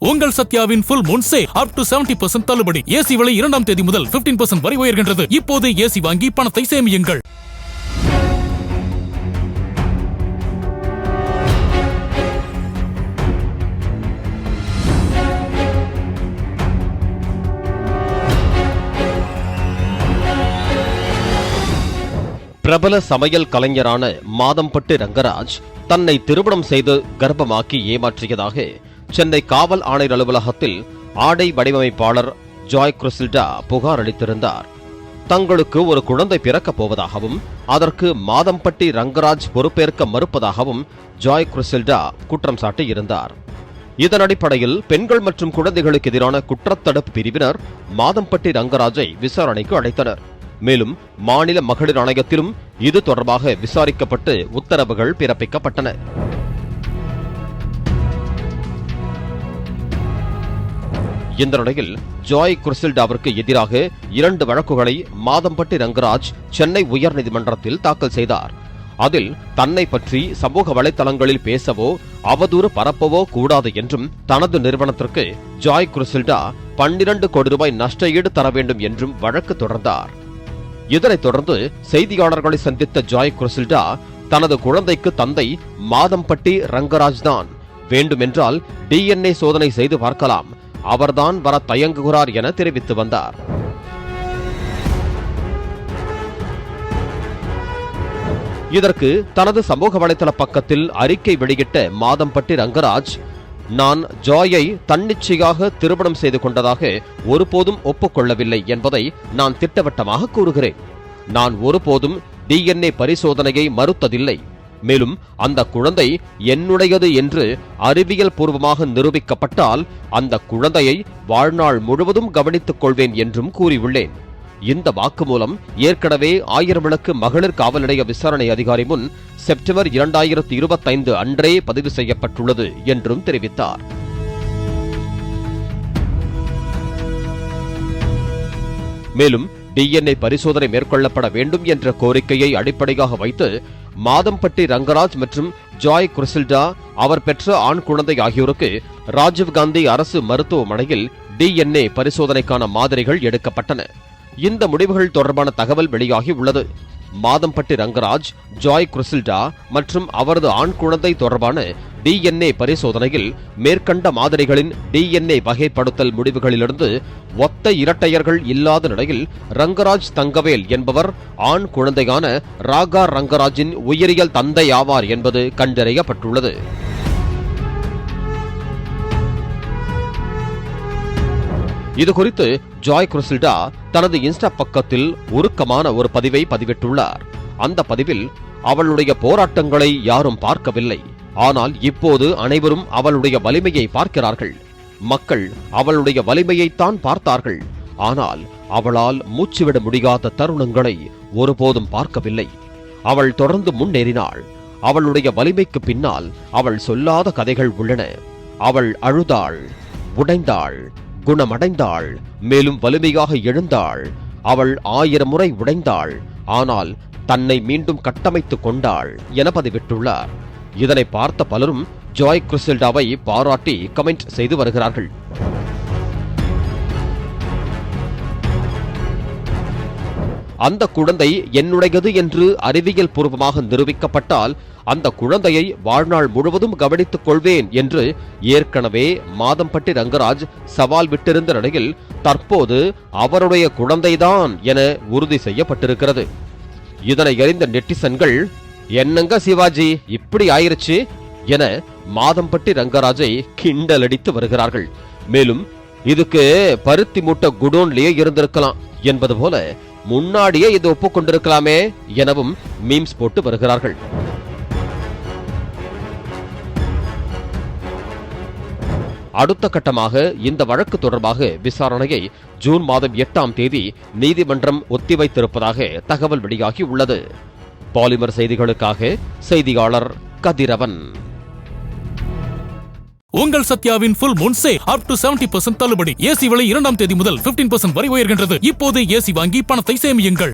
உங்கள் சத்யாவின் full moon sale up to 70% தள்ளுபடி. AC விலை 2ஆம் தேதி முதல் 15% வரை உயர்கின்றது. இப்போது ஏசி வாங்கி பணத்தை சேமியுங்கள். பிரபல சமையல் கலைஞரான மாதம்பட்டி ரங்கராஜ் தன்னை திருமணம் செய்து கர்ப்பமாக்கி ஏமாற்றியதாக சென்னை காவல் ஆணையர் அலுவலகத்தில் ஆடை வடிவமைப்பாளர் ஜாய் கிறிசில்டா புகார் அளித்திருந்தார். தங்களுக்கு ஒரு குழந்தை பிறக்கப் போவதாகவும் அதற்கு மாதம்பட்டி ரங்கராஜ் பொறுப்பேற்க மறுப்பதாகவும் ஜாய் கிறிசில்டா குற்றம் சாட்டியிருந்தார். இதன் அடிப்படையில் பெண்கள் மற்றும் குழந்தைகளுக்கு எதிரான குற்றத்தடுப்பு பிரிவினர் மாதம்பட்டி ரங்கராஜை விசாரணைக்கு அழைத்தனர். மேலும் மாநில மகளிர் ஆணையத்திலும் இது தொடர்பாக விசாரிக்கப்பட்டு உத்தரவுகள் பிறப்பிக்கப்பட்டன. இந்த நிலையில் ஜாய் கிறிசில்டாவிற்கு எதிராக 2 வழக்குகளை மாதம்பட்டி ரங்கராஜ் சென்னை உயர்நீதிமன்றத்தில் தாக்கல் செய்தார். அதில் தன்னை பற்றி சமூக வலைதளங்களில் பேசவோ அவதூறு பரப்பவோ கூடாது என்றும் தனது நிறுவனத்திற்கு ஜாய் கிறிசில்டா 12 கோடி ரூபாய் நஷ்ட ஈடு தர வேண்டும் என்றும் வழக்கு தொடர்ந்தார். இதனைத் தொடர்ந்து செய்தியாளர்களை சந்தித்த ஜாய் கிறிசில்டா தனது குழந்தைக்கு தந்தை மாதம்பட்டி ரங்கராஜ் தான், வேண்டுமென்றால் DNA சோதனை செய்து பார்க்கலாம், அவர்தான் வர தயங்குகிறார் என தெரிவித்து வந்தார். இதற்கு தனது சமூக வலைதள பக்கத்தில் அறிக்கை வெளியிட்ட மாதம்பட்டி ரங்கராஜ், நான் ஜாயை தன்னிச்சையாக திருமணம் செய்து கொண்டதாக ஒருபோதும் ஒப்புக்கொள்ளவில்லை என்பதை நான் திட்டவட்டமாக கூறுகிறேன். நான் ஒருபோதும் DNA பரிசோதனையை மறுத்ததில்லை. மேலும் அந்த குழந்தை என்னுடையது என்று அறிவியல் பூர்வமாக நிரூபிக்கப்பட்டால் அந்த குழந்தையை வாழ்நாள் முழுவதும் கவனித்துக் கொள்வேன் என்றும் கூறியுள்ளேன். இந்த வாக்குமூலம் ஏற்கனவே 1000 விளக்கு மகளிர் காவல் நிலைய விசாரணை அதிகாரி முன் செப்டம்பர் 2025 அன்றே பதிவு செய்யப்பட்டுள்ளது என்றும் தெரிவித்தார். மேலும் DNA பரிசோதனை மேற்கொள்ளப்பட வேண்டும் என்ற கோரிக்கையை அடிப்படையாக வைத்து மாதம்பட்டி ரங்கராஜ் மற்றும் ஜாய் கிறிசில்டா அவர் பெற்ற ஆண் குழந்தை ஆகியோருக்கு ராஜீவ்காந்தி அரசு மருத்துவமனையில் DNA பரிசோதனைக்கான மாதிரிகள் எடுக்கப்பட்டன. இந்த முடிவுகள் தொடர்பான தகவல் வெளியாகி உள்ளது. மாதம்பட்டி ரங்கராஜ், ஜாய் கிறிசில்டா மற்றும் அவரது ஆண் குழந்தை தொடர்பான DNA பரிசோதனையில் மேற்கண்ட மாதிரிகளின் DNA வகைப்படுத்தல் முடிவுகளிலிருந்து ஒத்த இரட்டையர்கள் இல்லாத நிலையில் ரங்கராஜ் தங்கவேல் என்பவர் ஆண் குழந்தையான ராகா ரங்கராஜின் உயிரியல் தந்தை ஆவார் என்பது கண்டறியப்பட்டுள்ளது. இதுகுறித்து ஜாய் கிறிசில்டா தனது இன்ஸ்டா பக்கத்தில் உருக்கமான ஒரு பதிவை பதிவிட்டுள்ளார். அந்த பதிவில், அவளுடைய போராட்டங்களை யாரும் பார்க்கவில்லை, ஆனால் இப்போது அனைவரும் அவளுடைய வலிமையை பார்க்கிறார்கள். மக்கள் அவளுடைய வலிமையைத்தான் பார்த்தார்கள், ஆனால் அவளால் மூச்சுவிட முடியாத தருணங்களை ஒருபோதும் பார்க்கவில்லை. அவள் தொடர்ந்து முன்னேறினாள். அவளுடைய வலிமைக்கு பின்னால் அவள் சொல்லாத கதைகள் உள்ளன. அவள் அழுதாள், உடைந்தாள், குணமடைந்தாள், மேலும் வலிமையாக எழுந்தாள். அவள் 1000 முறை உடைந்தாள், ஆனால் தன்னை மீண்டும் கட்டமைத்துக் கொண்டாள் என பதிவிட்டுள்ளார். இதனை பார்த்த பலரும் ஜாய் கிறிசில்டாவை பாராட்டி கமெண்ட் செய்து வருகிறார்கள். அந்த குழந்தை என்னுடையது என்று அறிவியல் பூர்வமாக நிரூபிக்கப்பட்டால் அந்த குழந்தையை வாழ்நாள் முழுவதும் கவனித்துக் கொள்வேன் என்று ஏற்கனவே மாதம்பட்டி ரங்கராஜ் சவால் விட்டிருந்த நிலையில் தற்போது அவருடைய குழந்தைதான் என உறுதி செய்யப்பட்டிருக்கிறது. இதனை அறிந்த நெட்டிசன்கள், என்னங்க சிவாஜி இப்படி ஆயிருச்சு என மாதம்பட்டி ரங்கராஜை கிண்டலடித்து வருகிறார்கள். மேலும் இதுக்கு பருத்தி மூட்டை குடோன்லயே இருந்திருக்கலாம் என்பது போல முன்னாடியே இது ஒப்புக்கொண்டிருக்கலாமே எனவும் மீம்ஸ் போட்டு வருகிறார்கள். அடுத்த கட்டமாக இந்த வழக்கு தொடர்பாக விசாரணையை ஜூன் மாதம் 8ஆம் தேதி நீதிமன்றம் ஒத்திவைத்திருப்பதாக தகவல் வெளியாகி உள்ளது. பாலிமர் செய்திகளுக்காக செய்தியாளர் கதிரவன். உங்கள் சத்யாவின் full moon sale up to 70% தள்ளுபடி. ஏசி விலை 2ஆம் தேதி முதல் 15% வரை உயர்கின்றது. இப்போது ஏசி வாங்கி பணத்தை சேமியுங்கள்.